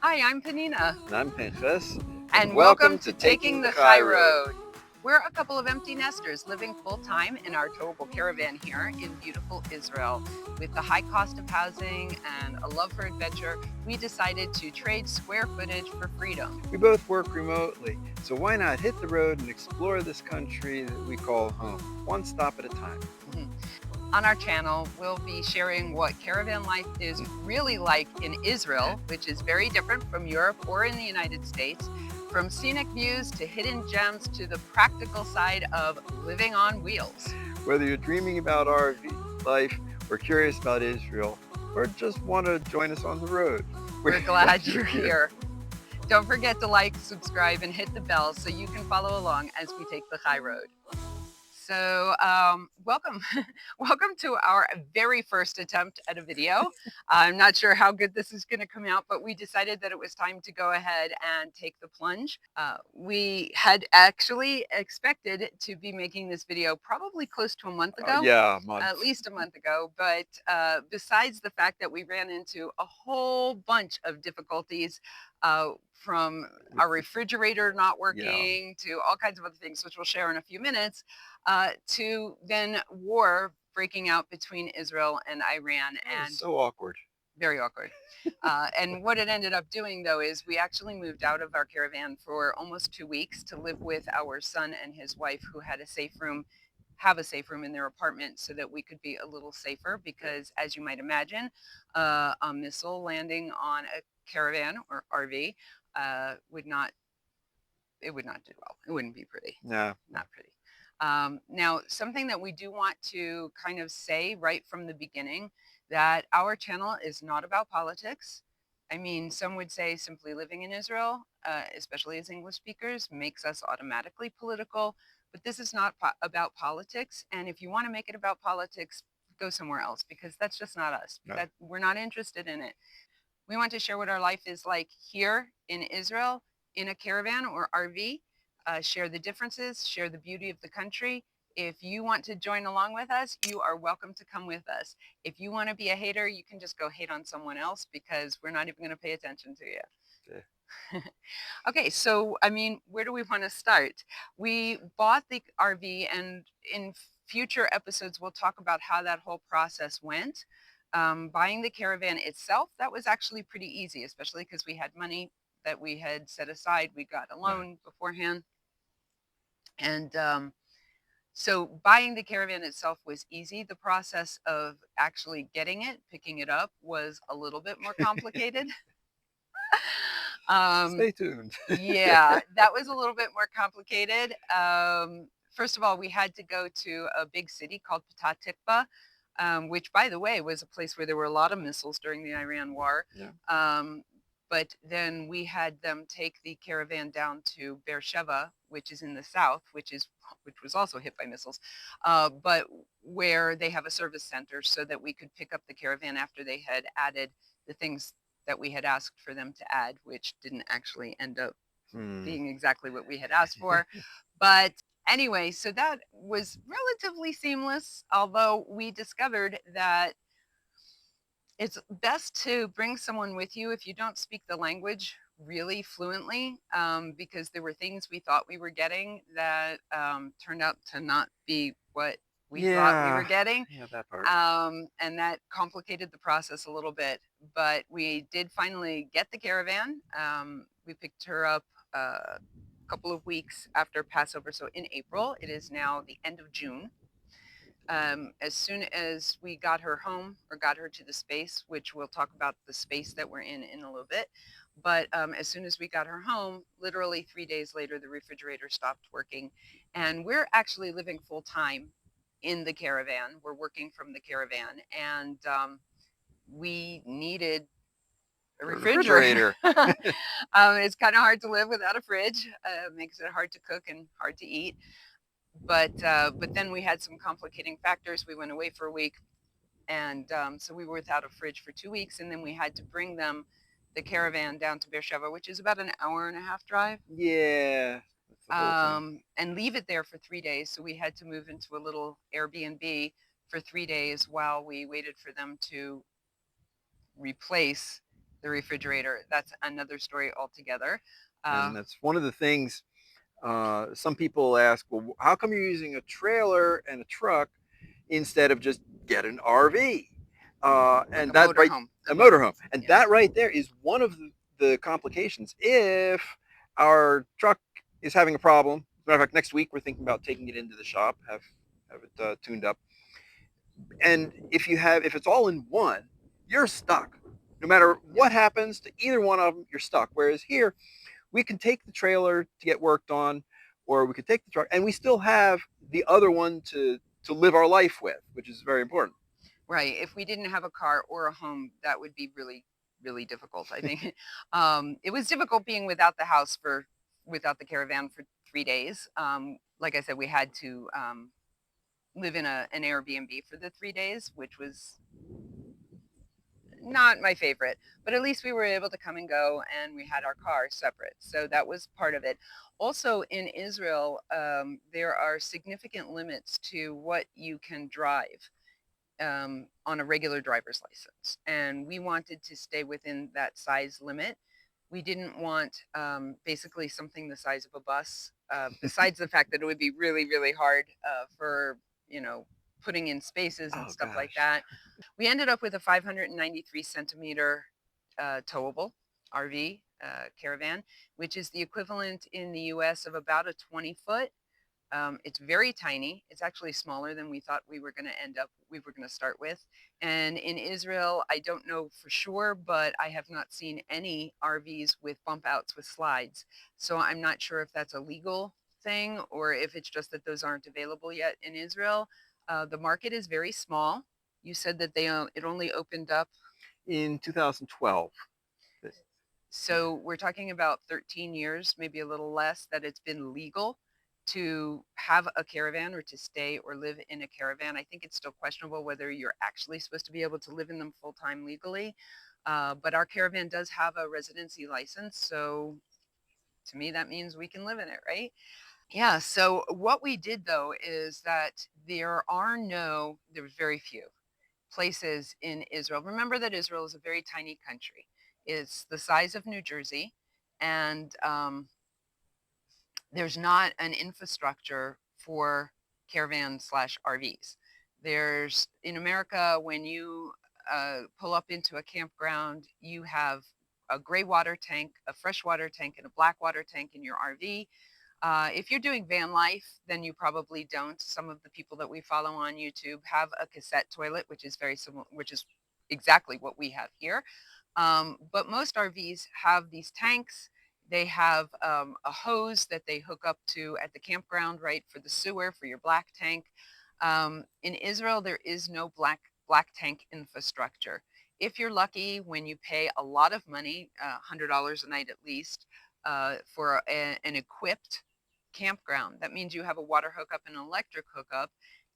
Hi, I'm Panina, And I'm Pinchas, and welcome welcome to to Taking Taking the the High High Road. Road. We're a couple of empty nesters living full time in our towable caravan here in beautiful Israel. With the high cost of housing and a love for adventure, we decided to trade square footage for freedom. We both work remotely, so why not hit the road and explore this country that we call home, one stop at a time? Mhm. On our channel, we'll be sharing what caravan life is really like in Israel, which is very different from Europe or in the United States, from scenic views to hidden gems to the practical side of living on wheels. Whether you're dreaming about RV life or curious about Israel, or just want to join us on the road, we're We're glad glad you're you're here. here. Don't forget to like, subscribe, and hit the bell so you can follow along as we take the high road. So, welcome. Welcome to our very first attempt at a video. I'm not sure how good this is going to come out, but we decided that it was time to go ahead and take the plunge. We had actually expected to be making this video probably close to a month ago, Yeah, month. at least a month ago. But besides the fact that we ran into a whole bunch of difficulties, from our refrigerator not Yeah, working to all kinds of other things, which we'll share in a few minutes, to then war breaking out between Israel and Iran, that was and so awkward. very awkward. And what it ended up doing, though, is we actually moved out of our caravan for almost 2 weeks to live with our son and his wife, who had a safe room, have a safe room in their apartment, so that we could be a little safer. Because, as you might imagine, a missile landing on a caravan or RV would not, it would not do well. It wouldn't be pretty. Yeah, Not pretty. Now, something that we do want to kind of say right from the beginning, that our channel is not about politics. I mean, some would say simply living in Israel, especially as English speakers, makes us automatically political. But this is not about politics. And if you want to make it about politics, go somewhere else, because that's just not us. no. That we're not interested in it. We want to share what our life is like here in Israel in a caravan or RV, share the differences, share the beauty of the country. If you want to join along with us, you are welcome to come with us. If you want to be a hater, you can just go hate on someone else, because we're not even going to pay attention to Yeah. you. Okay, so I mean, where do we want to start? We bought the RV, and in future episodes, we'll talk about how that whole process went. Buying the caravan itself, that was actually pretty easy, especially because we had money that we had set aside. We got a Right. loan beforehand. And so buying the caravan itself was easy. The process of actually getting it, picking it up, was a little bit more complicated. um, Stay tuned. yeah, that was a little bit more complicated. First of all, we had to go to a big city called Petah Tikva, which, by the way, was a place where there were a lot of missiles during the Iran War. Yeah. But then we had them take the caravan down to Beersheba, which is in the south, which was also hit by missiles, but where they have a service center, so that we could pick up the caravan after they had added the things that we had asked for them to add, which didn't actually end up Hmm. being exactly what we had asked for. But anyway, so that was relatively seamless, although we discovered that it's best to bring someone with you if you don't speak the language really fluently, because there were things we thought we were getting that turned out to not be what we thought we were Yeah. getting. Yeah, that part. And that complicated the process a little bit. But we did finally get the caravan. We picked her up a couple of weeks after Passover, so in April. It is now the end of June. As soon as we got her home, or got her to the space, which we'll talk about the space that we're in a little bit. But as soon as we got her home, literally 3 days later, the refrigerator stopped working. And we're actually living full time in the caravan. We're working from the caravan, and we needed a A refrigerator. refrigerator. It's kind of hard to live without a fridge. Makes it hard to cook and hard to eat. But then we had some complicating factors. We went away for a week, and so we were without a fridge for 2 weeks, and then we had to bring them the caravan down to Beersheba, which is about an hour and a half drive, Yeah. That's the whole thing. and leave it there for 3 days. So we had to move into a little Airbnb for 3 days while we waited for them to replace the refrigerator, that's another story altogether. And that's one of the things some people ask, well, how come you're using a trailer and a truck instead of just get an RV? Like And that right, a a motorhome. motorhome, and that Yes. right there is one of the complications. If our truck is having a problem, as a matter of fact, next week we're thinking about taking it into the shop, have it tuned up. And if it's all in one, you're stuck. No matter Yep. what happens to either one of them, you're stuck. Whereas here, we can take the trailer to get worked on, or we could take the truck, and we still have the other one to live our life with, which is very important. Right. If we didn't have a car or a home, that would be really, really difficult, I think. It was difficult being without the house for without the caravan for 3 days. Like I said, we had to live in an Airbnb for the 3 days, which was not my favorite, but at least we were able to come and go, and we had our car separate. So that was part of it. Also, in Israel, there are significant limits to what you can drive on a regular driver's license. And we wanted to stay within that size limit. We didn't want basically something the size of a bus, besides the fact that it would be really, really hard for, you know, putting in spaces and Oh stuff like gosh. that. We ended up with a 593 centimeter towable RV caravan, which is the equivalent in the US of about a 20-foot. It's very tiny. It's actually smaller than we thought we were going to start with. And in Israel, I don't know for sure, but I have not seen any RVs with bump outs with slides. So I'm not sure if that's a legal thing or if it's just that those aren't available yet in Israel. The market is very small. You said that it only opened up. In 2012. So we're talking about 13 years, maybe a little less, that it's been legal to have a caravan or to stay or live in a caravan. I think it's still questionable whether you're actually supposed to be able to live in them full time legally. But our caravan does have a residency license. So to me, that means we can live in it, right? Yeah. So what we did though is that there's very few places in Israel. Remember that Israel is a very tiny country. It's the size of New Jersey, and there's not an infrastructure for caravan slash RVs. There's in America when you pull up into a campground, you have a gray water tank, a fresh water tank, and a black water tank in your RV. If you're doing van life, then you probably don't. Some of the people that we follow on YouTube have a cassette toilet, which is very similar, which is exactly what we have here. But most RVs have these tanks. They have a hose that they hook up to at the campground, right, for the sewer for your black tank. In Israel, there is no black tank infrastructure. If you're lucky, when you pay a lot of money, $100 a night at least, for an equipped campground. That means you have a water hookup and an electric hookup.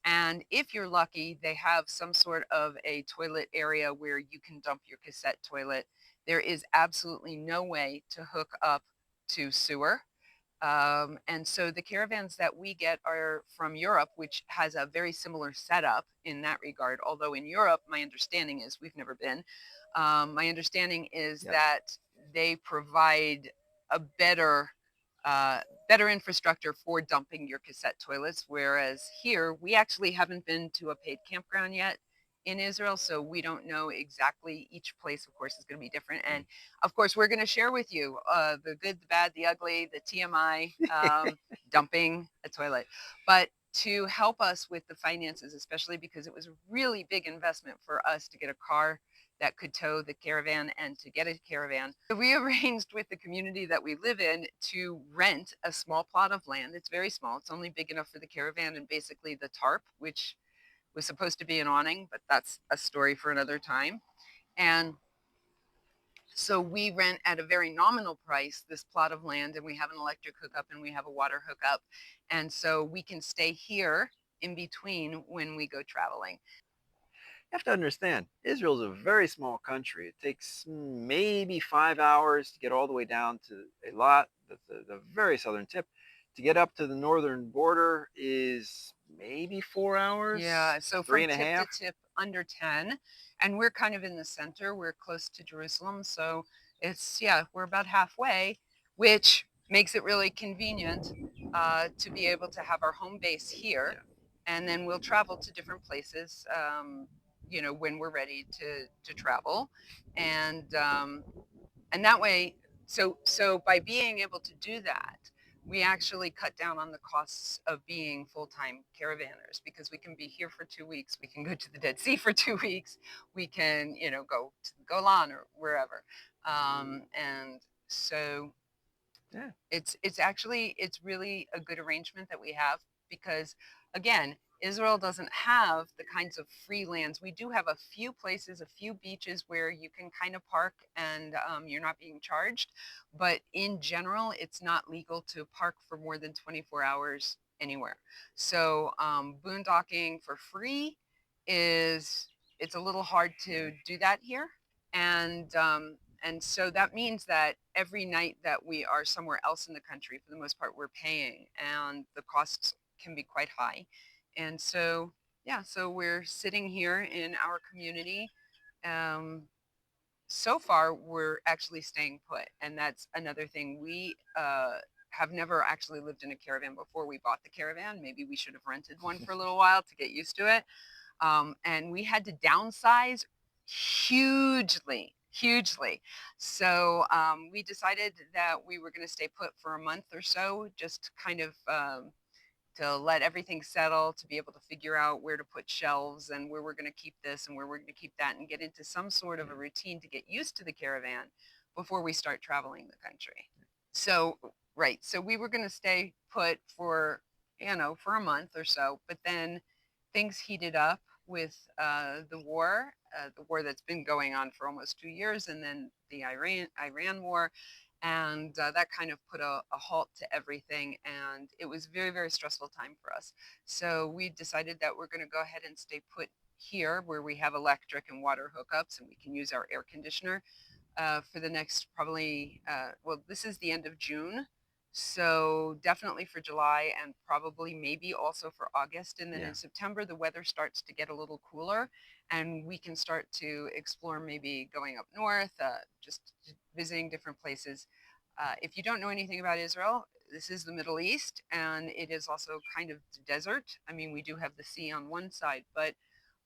And if you're lucky, they have some sort of a toilet area where you can dump your cassette toilet. There is absolutely no way to hook up to sewer. And so the caravans that we get are from Europe, which has a very similar setup in that regard. Although in Europe, my understanding is we've never been. My understanding is Yep. that they provide a uh, better infrastructure for dumping your cassette toilets, whereas here we actually haven't been to a paid campground yet in Israel, so we don't know exactly. Each place, of course, is going to be different, and of course, we're going to share with you the good, the bad, the ugly, the TMI, dumping a toilet. But to help us with the finances, especially because it was a really big investment for us to get a car that could tow the caravan and to get a caravan. So we arranged with the community that we live in to rent a small plot of land. It's very small. It's only big enough for the caravan and basically the tarp, which was supposed to be an awning, but that's a story for another time. And so we rent at a very nominal price this plot of land, and we have an electric hookup and we have a water hookup. And so we can stay here in between when we go traveling. You have to understand, Israel is a very small country. It takes maybe 5 hours to get all the way down to Eilat, the very southern tip. To get up to the northern border is maybe 4 hours, Yeah, so three from and a tip to half. tip under 10, and we're kind of in the center. We're close to Jerusalem, so it's, yeah, we're about halfway, which makes it really convenient to be able to have our home base here, Yeah. and then we'll travel to different places, when we're ready to travel, and and that way, so by being able to do that, we actually cut down on the costs of being full-time caravanners, because we can be here for 2 weeks, we can go to the Dead Sea for 2 weeks, we can, go to the Golan or wherever, and so Yeah. it's really a good arrangement that we have, because again, Israel doesn't have the kinds of free lands. We do have a few places, a few beaches where you can kind of park and you're not being charged, but in general, it's not legal to park for more than 24 hours anywhere. So boondocking for free is, it's a little hard to do that here, and so that means that every night that we are somewhere else in the country, for the most part, we're paying, and the costs can be quite high. And so, yeah, so we're sitting here in our community. Um, so far, we're actually staying put. And that's another thing. We have never actually lived in a caravan before we bought the caravan. Maybe we should have rented one for a little while to get used to it, and we had to downsize hugely, hugely. So we decided that we were going to stay put for a month or so, just kind of to let everything settle, to be able to figure out where to put shelves and where we're going to keep this and where we're going to keep that, and get into some sort of a routine to get used to the caravan before we start traveling the country. So, right. So we were going to stay put for, for a month or so, but then things heated up with the war that's been going on for almost 2 years, and then the Iran war, and that kind of put a halt to everything, and it was very, very stressful time for us. So we decided that we're going to go ahead and stay put here, where we have electric and water hookups, and we can use our air conditioner for the next, probably, well, this is the end of June. So definitely for July, and probably maybe also for August. And then Yeah. in September, the weather starts to get a little cooler, and we can start to explore maybe going up north, just visiting different places. If you don't know anything about Israel, this is the Middle East, and it is also kind of desert. I mean, we do have the sea on one side, but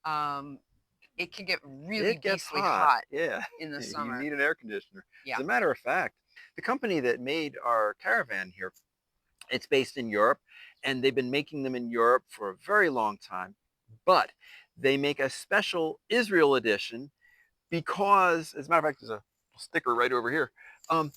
um, it can get really It gets beastly hot. hot Yeah. in the You summer. need an air conditioner. As Yeah. a matter of fact, the company that made our caravan here, it's based in Europe, and they've been making them in Europe for a very long time. But they make a special Israel edition because, as a matter of fact, there's a sticker right over here. Um,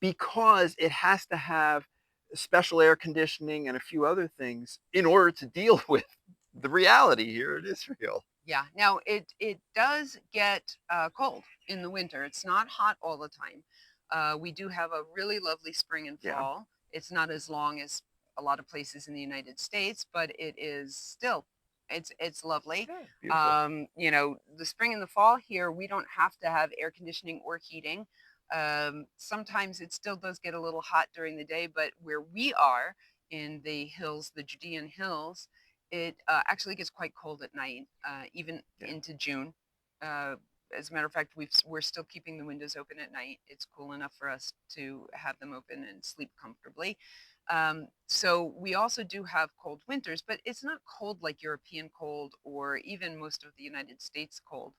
because it has to have special air conditioning and a few other things in order to deal with the reality here in Israel. Yeah. Now it does get cold in the winter. It's not hot all the time. We do have a really lovely spring and Yeah. fall. It's not as long as a lot of places in the United States, but it is still, it's lovely. Yeah. Beautiful. The spring and the fall here, we don't have to have air conditioning or heating. Sometimes it still does get a little hot during the day, but where we are in the hills, the Judean hills, it actually gets quite cold at night, even Yeah. into June. Uh, as a matter of fact, we're still keeping the windows open at night. It's cool enough for us to have them open and sleep comfortably. So we also do have cold winters, but it's not cold like European cold or even most of the United States cold.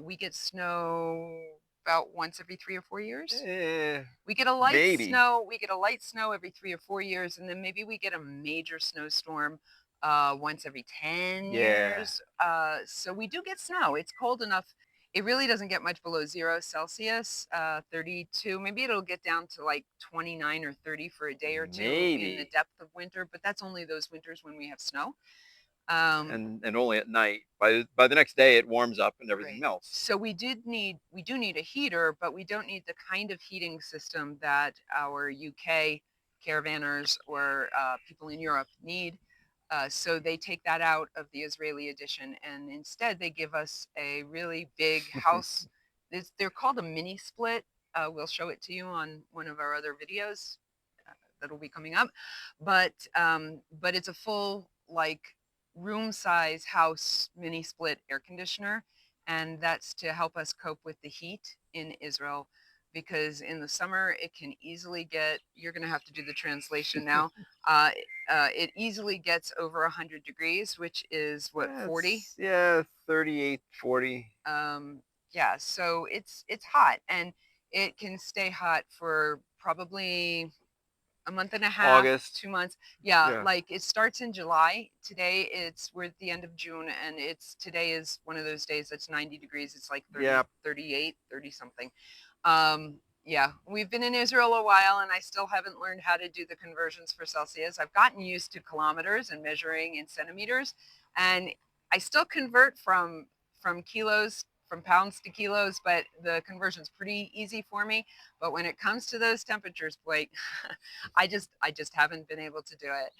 We get snow about once every 3 or 4 years. Eh, We get a light maybe. snow. We get a light snow every 3 or 4 years, and then maybe we get a major snowstorm once every 10 Yeah. years. So we do get snow. It's cold enough. It really doesn't get much below 0 Celsius, 32. Maybe it'll get down to like 29 or 30 for a day or two in the Maybe. depth of winter, but that's only those winters when we have snow. Um, And only at night. By the next day, it warms up and everything Right. melts. So we do need a heater, but we don't need the kind of heating system that our UK caravanners or people in Europe need. So they take that out of the Israeli edition, and instead they give us a really big house. They're called a mini split. We'll show it to you on one of our other videos that'll be coming up. But it's a full, like, room size house mini split air conditioner, and that's to help us cope with the heat in Israel. Because in the summer, it can easily get, you're going to have to do the translation now. Uh, it easily gets over 100 degrees, which is what, 40? Yeah, 38, 40. Yeah, so it's hot, and it can stay hot for probably a month and a half, August. 2 months. Yeah, Yeah. like it starts in July. Today we're at the end of June, and today is one of those days that's 90 degrees. It's like 30, Yeah. 38, 30 something. Yeah, we've been in Israel a while, and I still haven't learned how to do the conversions for Celsius. I've gotten used to kilometers and measuring in centimeters, and I still convert from kilos, from pounds to kilos, but the conversion's pretty easy for me. But when it comes to those temperatures, Blake, I just haven't been able to do it.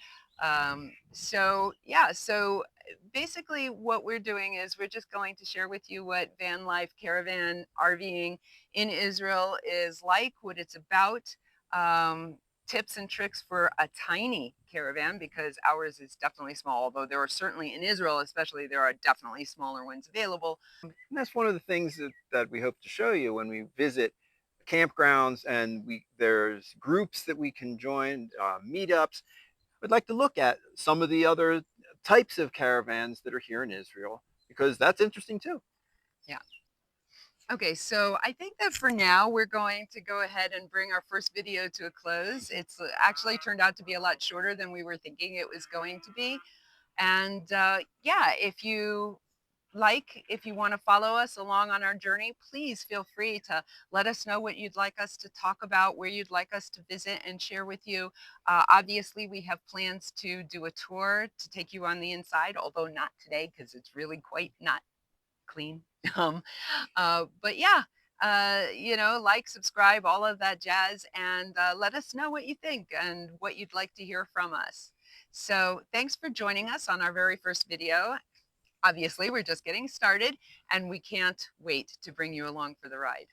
So yeah, so basically what we're doing is we're just going to share with you what van life, caravan, RVing in Israel is like, what it's about, tips and tricks for a tiny caravan, because ours is definitely small, although there are certainly in Israel, especially, there are definitely smaller ones available. And that's one of the things that we hope to show you when we visit campgrounds, and there's groups that we can join, meetups. We'd like to look at some of the other types of caravans that are here in Israel, because that's interesting too. Yeah. Okay, so I think that for now we're going to go ahead and bring our first video to a close. It's actually turned out to be a lot shorter than we were thinking it was going to be. And yeah, if you want to follow us along on our journey, please feel free to let us know what you'd like us to talk about, where you'd like us to visit and share with you. Obviously, we have plans to do a tour to take you on the inside, although not today because it's really quite not clean. Um, but yeah, like, subscribe, all of that jazz, and let us know what you think and what you'd like to hear from us. So thanks for joining us on our very first video. Obviously, we're just getting started, and we can't wait to bring you along for the ride.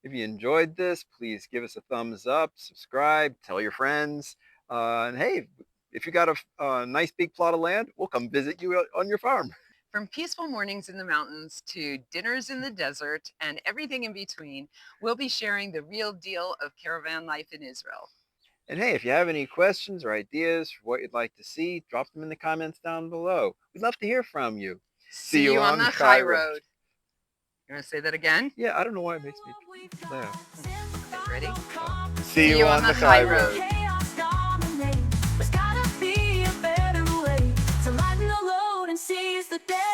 If you enjoyed this, please give us a thumbs up, subscribe, tell your friends. And hey, if you got a nice big plot of land, we'll come visit you on your farm. From peaceful mornings in the mountains to dinners in the desert and everything in between, we'll be sharing the real deal of caravan life in Israel. And hey, if you have any questions or ideas for what you'd like to see, drop them in the comments down below. We'd love to hear from you. See See you you on on the the high high road. road. You want to say that again? Yeah, I don't know why it makes me laugh. Okay, ready? See See you you on on the the high high road. road. There's gotta be a better way to lighten the load and seize the day.